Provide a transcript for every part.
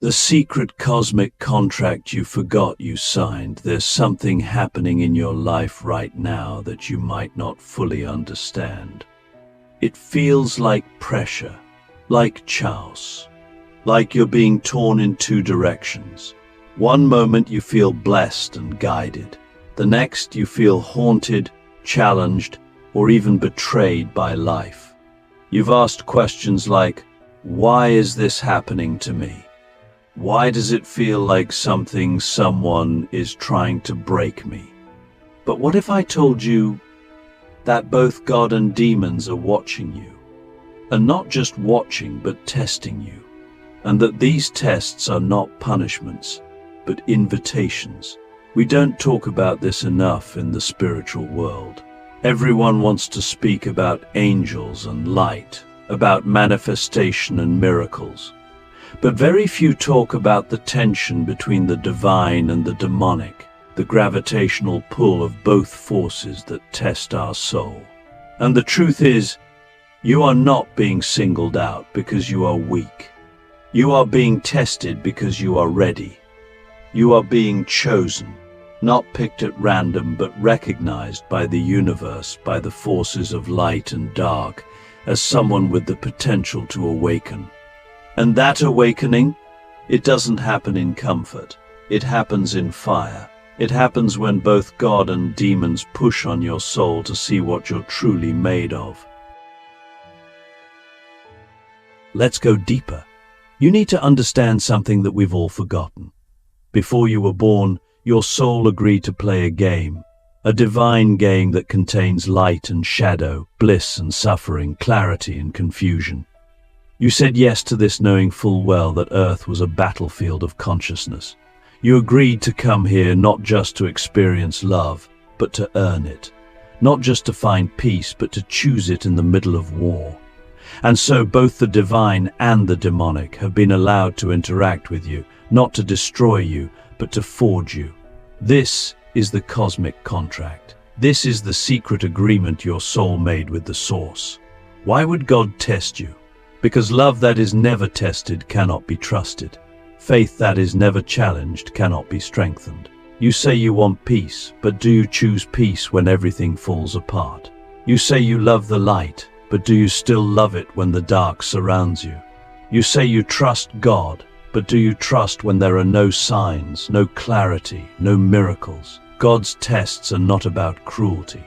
The secret cosmic contract you forgot you signed. There's something happening in your life right now that you might not fully understand. It feels like pressure, like chaos, like you're being torn in two directions. One moment you feel blessed and guided. The next you feel haunted, challenged, or even betrayed by life. You've asked questions like, why is this happening to me? Why does it feel like someone is trying to break me? But what if I told you that both God and demons are watching you? And not just watching, but testing you. And that these tests are not punishments, but invitations. We don't talk about this enough in the spiritual world. Everyone wants to speak about angels and light, about manifestation and miracles. But very few talk about the tension between the divine and the demonic, the gravitational pull of both forces that test our soul. And the truth is, you are not being singled out because you are weak. You are being tested because you are ready. You are being chosen, not picked at random, but recognized by the universe, by the forces of light and dark, as someone with the potential to awaken. And that awakening, it doesn't happen in comfort. It happens in fire. It happens when both God and demons push on your soul to see what you're truly made of. Let's go deeper. You need to understand something that we've all forgotten. Before you were born, your soul agreed to play a game, a divine game that contains light and shadow, bliss and suffering, clarity and confusion. You said yes to this knowing full well that Earth was a battlefield of consciousness. You agreed to come here not just to experience love, but to earn it. Not just to find peace, but to choose it in the middle of war. And so both the divine and the demonic have been allowed to interact with you, not to destroy you, but to forge you. This is the cosmic contract. This is the secret agreement your soul made with the source. Why would God test you? Because love that is never tested cannot be trusted. Faith that is never challenged cannot be strengthened. You say you want peace, but do you choose peace when everything falls apart? You say you love the light, but do you still love it when the dark surrounds you? You say you trust God, but do you trust when there are no signs, no clarity, no miracles? God's tests are not about cruelty.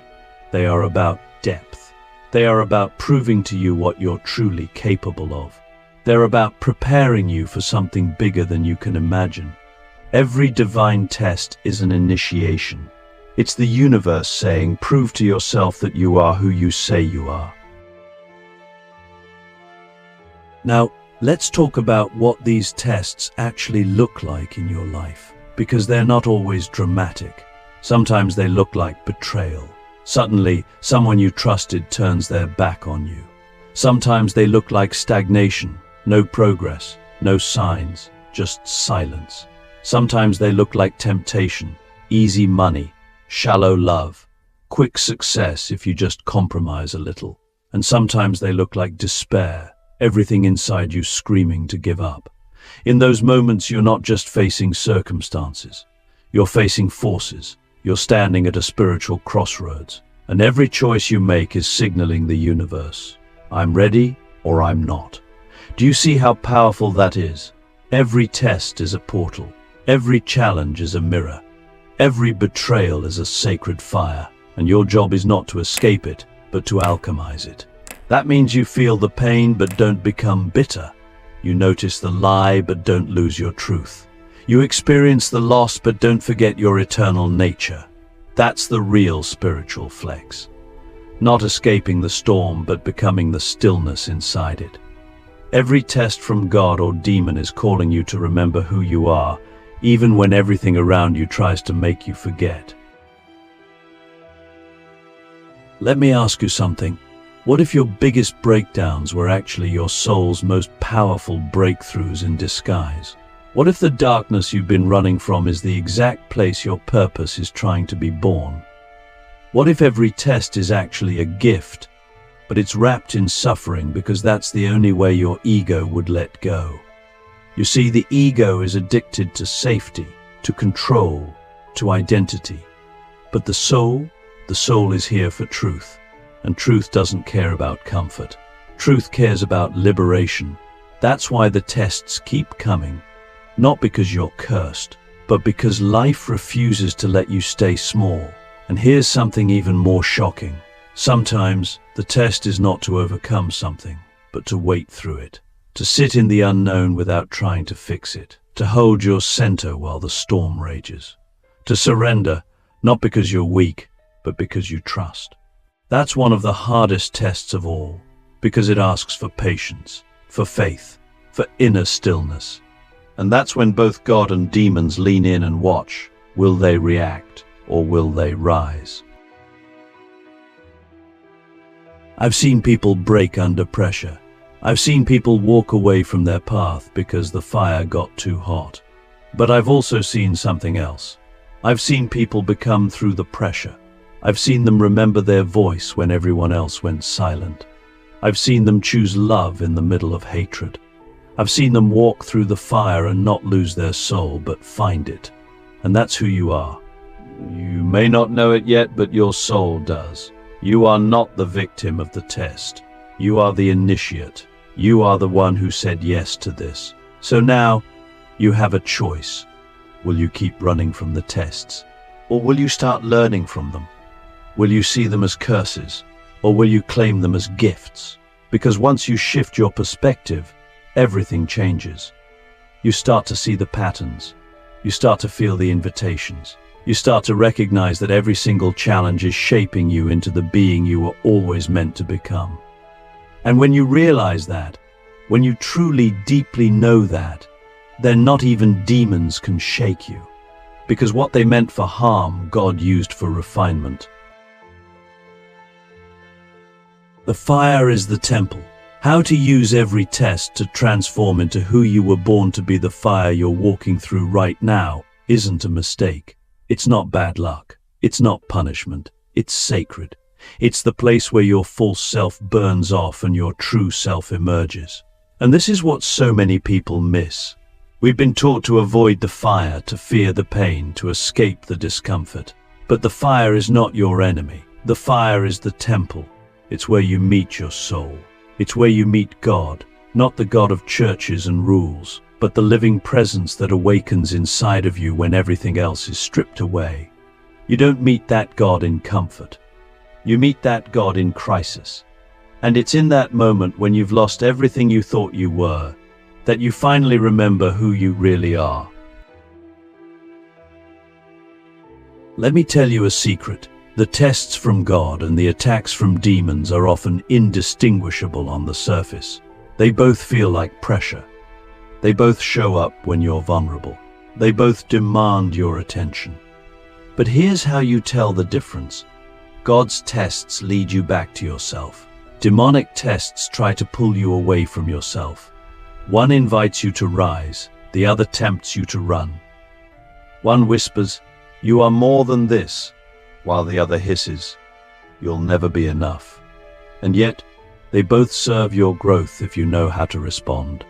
They are about depth. They are about proving to you what you're truly capable of. They're about preparing you for something bigger than you can imagine. Every divine test is an initiation. It's the universe saying, prove to yourself that you are who you say you are. Now, let's talk about what these tests actually look like in your life, because they're not always dramatic. Sometimes they look like betrayal. Suddenly, someone you trusted turns their back on you. Sometimes they look like stagnation, no progress, no signs, just silence. Sometimes they look like temptation, easy money, shallow love, quick success if you just compromise a little. And sometimes they look like despair, everything inside you screaming to give up. In those moments, you're not just facing circumstances. You're facing forces. You're standing at a spiritual crossroads, and every choice you make is signaling the universe. I'm ready or I'm not. Do you see how powerful that is? Every test is a portal. Every challenge is a mirror. Every betrayal is a sacred fire, and your job is not to escape it, but to alchemize it. That means you feel the pain but don't become bitter. You notice the lie but don't lose your truth. You experience the loss but don't forget your eternal nature. That's the real spiritual flex. Not escaping the storm but becoming the stillness inside it. Every test from God or demon is calling you to remember who you are, even when everything around you tries to make you forget. Let me ask you something. What if your biggest breakdowns were actually your soul's most powerful breakthroughs in disguise? What if the darkness you've been running from is the exact place your purpose is trying to be born? What if every test is actually a gift, but it's wrapped in suffering because that's the only way your ego would let go? You see, the ego is addicted to safety, to control, to identity. But the soul is here for truth. And truth doesn't care about comfort. Truth cares about liberation. That's why the tests keep coming. Not because you're cursed, but because life refuses to let you stay small. And here's something even more shocking. Sometimes the test is not to overcome something, but to wait through it. To sit in the unknown without trying to fix it. To hold your center while the storm rages. To surrender, not because you're weak, but because you trust. That's one of the hardest tests of all, because it asks for patience, for faith, for inner stillness. And that's when both God and demons lean in and watch. Will they react, or will they rise? I've seen people break under pressure. I've seen people walk away from their path because the fire got too hot. But I've also seen something else. I've seen people become through the pressure. I've seen them remember their voice when everyone else went silent. I've seen them choose love in the middle of hatred. I've seen them walk through the fire and not lose their soul, but find it. And that's who you are. You may not know it yet, but your soul does. You are not the victim of the test. You are the initiate. You are the one who said yes to this. So now, you have a choice. Will you keep running from the tests? Or will you start learning from them? Will you see them as curses? Or will you claim them as gifts? Because once you shift your perspective, everything changes. You start to see the patterns. You start to feel the invitations. You start to recognize that every single challenge is shaping you into the being you were always meant to become. And when you realize that, when you truly, deeply know that, then not even demons can shake you. Because what they meant for harm, God used for refinement. The fire is the temple. How to use every test to transform into who you were born to be. The fire you're walking through right now isn't a mistake. It's not bad luck. It's not punishment. It's sacred. It's the place where your false self burns off and your true self emerges. And this is what so many people miss. We've been taught to avoid the fire, to fear the pain, to escape the discomfort. But the fire is not your enemy. The fire is the temple. It's where you meet your soul. It's where you meet God, not the God of churches and rules, but the living presence that awakens inside of you when everything else is stripped away. You don't meet that God in comfort. You meet that God in crisis. And it's in that moment when you've lost everything you thought you were, that you finally remember who you really are. Let me tell you a secret. The tests from God and the attacks from demons are often indistinguishable on the surface. They both feel like pressure. They both show up when you're vulnerable. They both demand your attention. But here's how you tell the difference. God's tests lead you back to yourself. Demonic tests try to pull you away from yourself. One invites you to rise, the other tempts you to run. One whispers, "You are more than this," while the other hisses, "You'll never be enough." And yet, they both serve your growth if you know how to respond.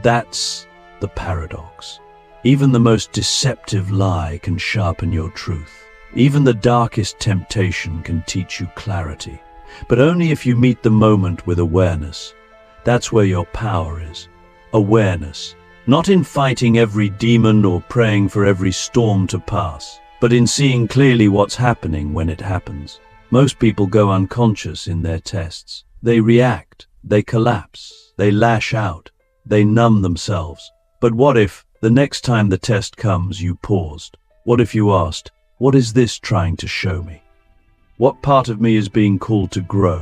That's the paradox. Even the most deceptive lie can sharpen your truth. Even the darkest temptation can teach you clarity. But only if you meet the moment with awareness. That's where your power is. Awareness. Not in fighting every demon or praying for every storm to pass, but in seeing clearly what's happening when it happens. Most people go unconscious in their tests. They react, they collapse, they lash out, they numb themselves. But what if, the next time the test comes, you paused? What if you asked, "What is this trying to show me? What part of me is being called to grow?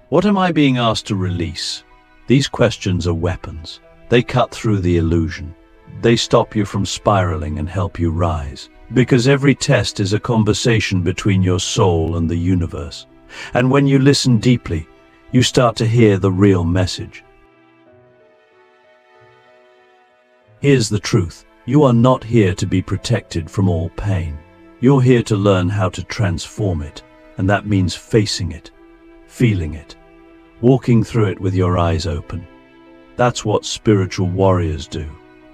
What am I being asked to release?" These questions are weapons. They cut through the illusion. They stop you from spiraling and help you rise. Because every test is a conversation between your soul and the universe. And when you listen deeply, you start to hear the real message. Here's the truth. You are not here to be protected from all pain. You're here to learn how to transform it. And that means facing it, feeling it, walking through it with your eyes open. That's what spiritual warriors do.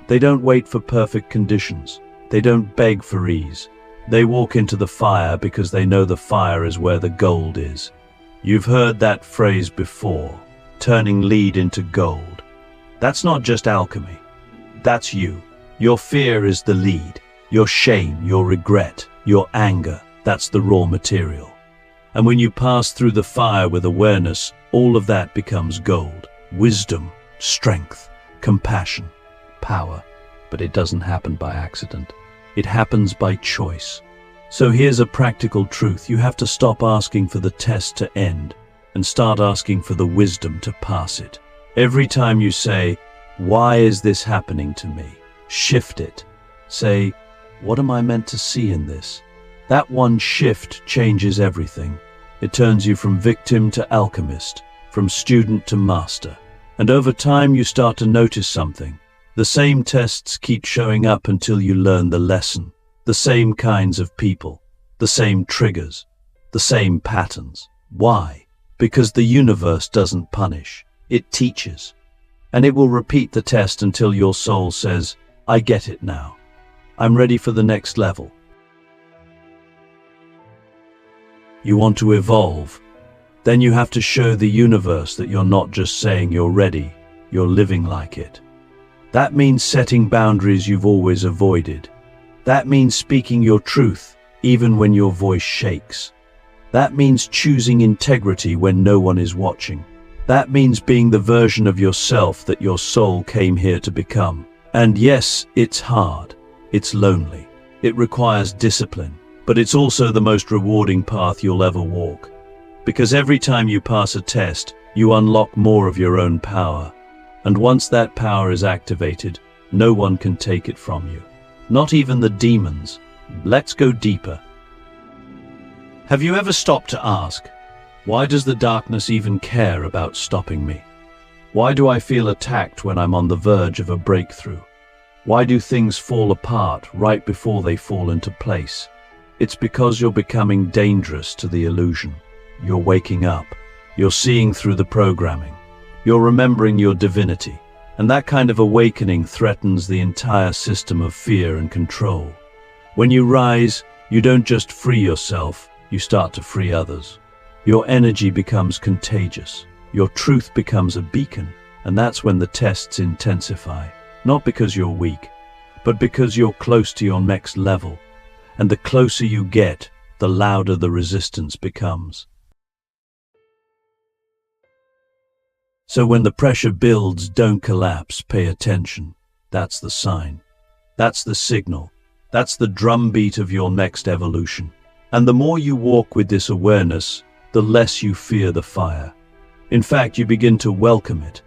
They don't wait for perfect conditions. They don't beg for ease. They walk into the fire because they know the fire is where the gold is. You've heard that phrase before, turning lead into gold. That's not just alchemy. That's you. Your fear is the lead. Your shame, your regret, your anger, that's the raw material. And when you pass through the fire with awareness, all of that becomes gold. Wisdom, strength, compassion, power. But it doesn't happen by accident. It happens by choice. So here's a practical truth. You have to stop asking for the test to end and start asking for the wisdom to pass it. Every time you say, "Why is this happening to me?" shift it. Say, "What am I meant to see in this?" That one shift changes everything. It turns you from victim to alchemist, from student to master. And over time you start to notice something. The same tests keep showing up until you learn the lesson. The same kinds of people, the same triggers, the same patterns. Why? Because the universe doesn't punish, it teaches. And it will repeat the test until your soul says, "I get it now. I'm ready for the next level." You want to evolve, then you have to show the universe that you're not just saying you're ready, you're living like it. That means setting boundaries you've always avoided. That means speaking your truth, even when your voice shakes. That means choosing integrity when no one is watching. That means being the version of yourself that your soul came here to become. And yes, it's hard. It's lonely. It requires discipline. But it's also the most rewarding path you'll ever walk. Because every time you pass a test, you unlock more of your own power. And once that power is activated, no one can take it from you. Not even the demons. Let's go deeper. Have you ever stopped to ask, why does the darkness even care about stopping me? Why do I feel attacked when I'm on the verge of a breakthrough? Why do things fall apart right before they fall into place? It's because you're becoming dangerous to the illusion. You're waking up. You're seeing through the programming. You're remembering your divinity. And that kind of awakening threatens the entire system of fear and control. When you rise, you don't just free yourself, you start to free others. Your energy becomes contagious. Your truth becomes a beacon. And that's when the tests intensify. Not because you're weak, but because you're close to your next level. And the closer you get, the louder the resistance becomes. So when the pressure builds, don't collapse, pay attention. That's the sign. That's the signal. That's the drumbeat of your next evolution. And the more you walk with this awareness, the less you fear the fire. In fact, you begin to welcome it,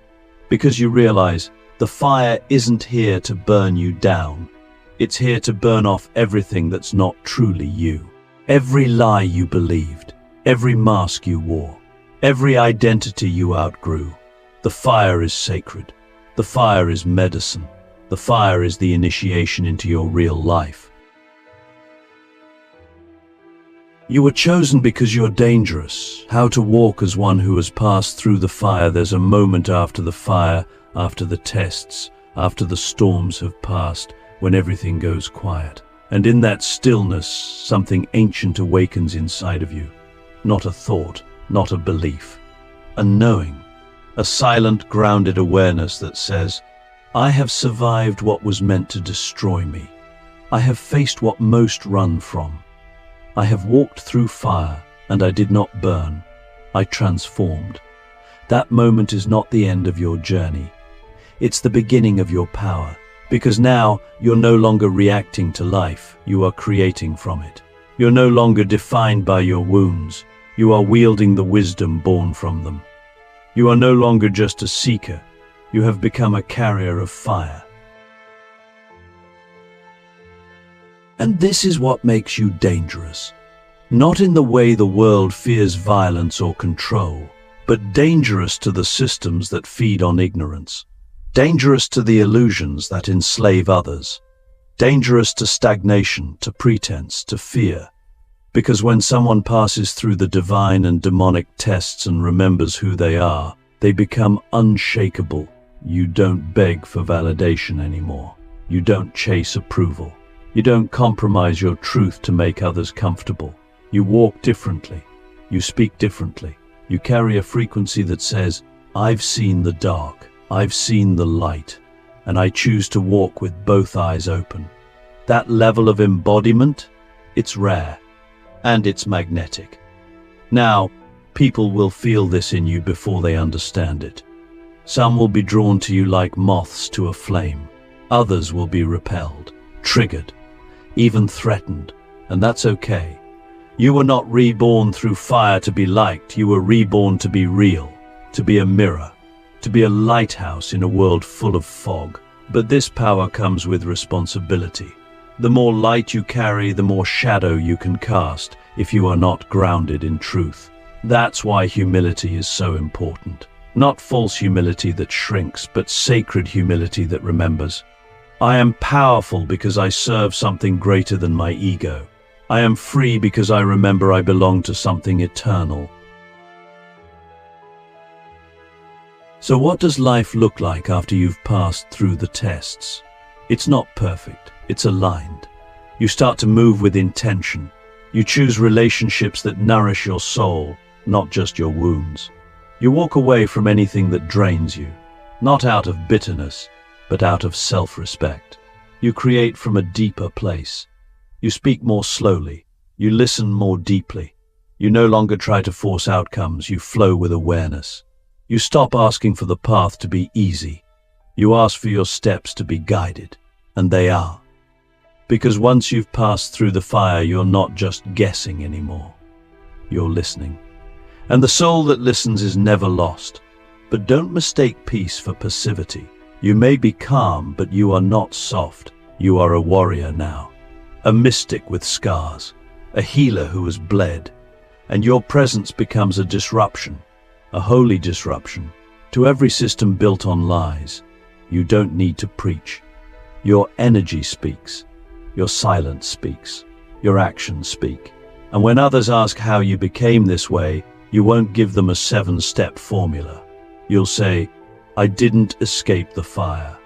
because you realize the fire isn't here to burn you down. It's here to burn off everything that's not truly you. Every lie you believed, every mask you wore, every identity you outgrew. The fire is sacred. The fire is medicine. The fire is the initiation into your real life. You were chosen because you're dangerous. How to walk as one who has passed through the fire. There's a moment after the fire, after the tests, after the storms have passed, when everything goes quiet. And in that stillness, something ancient awakens inside of you. Not a thought, not a belief. A knowing. A silent, grounded awareness that says, I have survived what was meant to destroy me. I have faced what most run from. I have walked through fire, and I did not burn. I transformed. That moment is not the end of your journey. It's the beginning of your power, because now you're no longer reacting to life, you are creating from it. You're no longer defined by your wounds, you are wielding the wisdom born from them. You are no longer just a seeker, you have become a carrier of fire. And this is what makes you dangerous. Not in the way the world fears violence or control, but dangerous to the systems that feed on ignorance. Dangerous to the illusions that enslave others. Dangerous to stagnation, to pretense, to fear. Because when someone passes through the divine and demonic tests and remembers who they are, they become unshakable. You don't beg for validation anymore. You don't chase approval. You don't compromise your truth to make others comfortable. You walk differently. You speak differently. You carry a frequency that says, I've seen the dark, I've seen the light, and I choose to walk with both eyes open. That level of embodiment, it's rare, and it's magnetic. Now, people will feel this in you before they understand it. Some will be drawn to you like moths to a flame. Others will be repelled, triggered, even threatened, and that's okay. You were not reborn through fire to be liked. You were reborn to be real, to be a mirror, to be a lighthouse in a world full of fog. But this power comes with responsibility. The more light you carry, the more shadow you can cast if you are not grounded in truth. That's why humility is so important. Not false humility that shrinks, but sacred humility that remembers. I am powerful because I serve something greater than my ego. I am free because I remember I belong to something eternal. So what does life look like after you've passed through the tests? It's not perfect, it's aligned. You start to move with intention. You choose relationships that nourish your soul, not just your wounds. You walk away from anything that drains you, not out of bitterness, but out of self-respect. You create from a deeper place. You speak more slowly. You listen more deeply. You no longer try to force outcomes. You flow with awareness. You stop asking for the path to be easy. You ask for your steps to be guided, and they are. Because once you've passed through the fire, you're not just guessing anymore. You're listening. And the soul that listens is never lost. But don't mistake peace for passivity. You may be calm, but you are not soft. You are a warrior now. A mystic with scars. A healer who has bled. And your presence becomes a disruption. A holy disruption. To every system built on lies. You don't need to preach. Your energy speaks. Your silence speaks. Your actions speak. And when others ask how you became this way, you won't give them a 7-step formula. You'll say, I didn't escape the fire.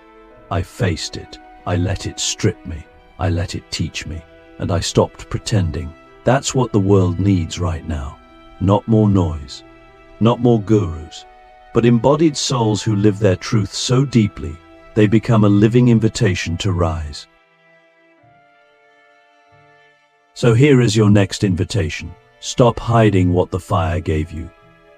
I faced it. I let it strip me. I let it teach me. And I stopped pretending. That's what the world needs right now. Not more noise. Not more gurus. But embodied souls who live their truth so deeply, they become a living invitation to rise. So here is your next invitation. Stop hiding what the fire gave you.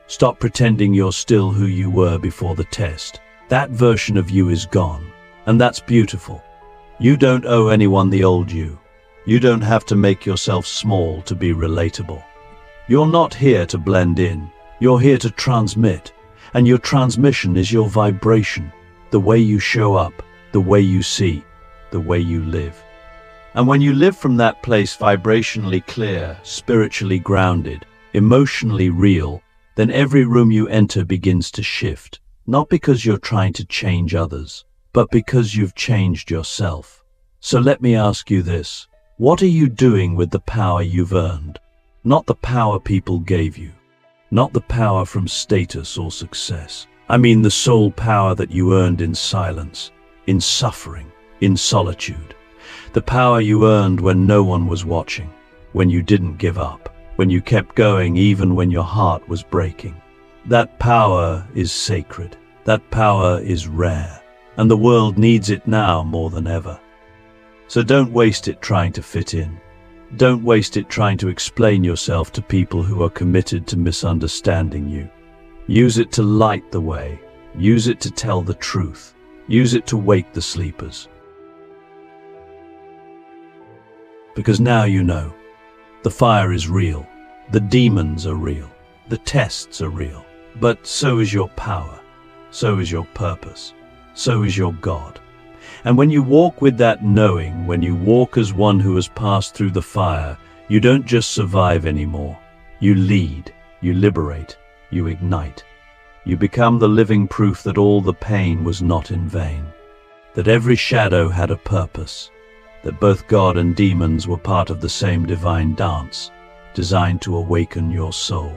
Stop pretending you're still who you were before the test. That version of you is gone, and that's beautiful. You don't owe anyone the old you. You don't have to make yourself small to be relatable. You're not here to blend in. You're here to transmit, and your transmission is your vibration, the way you show up, the way you see, the way you live. And when you live from that place vibrationally clear, spiritually grounded, emotionally real, then every room you enter begins to shift, not because you're trying to change others, but because you've changed yourself. So let me ask you this. What are you doing with the power you've earned? Not the power people gave you. Not the power from status or success. I mean the soul power that you earned in silence, in suffering, in solitude. The power you earned when no one was watching, when you didn't give up, when you kept going even when your heart was breaking. That power is sacred. That power is rare. And the world needs it now more than ever. So don't waste it trying to fit in. Don't waste it trying to explain yourself to people who are committed to misunderstanding you. Use it to light the way. Use it to tell the truth. Use it to wake the sleepers. Because now you know. The fire is real. The demons are real. The tests are real. But so is your power. So is your purpose. So is your God. And when you walk with that knowing, when you walk as one who has passed through the fire, you don't just survive anymore. You lead. You liberate. You ignite. You become the living proof that all the pain was not in vain. That every shadow had a purpose. That both God and demons were part of the same divine dance, designed to awaken your soul.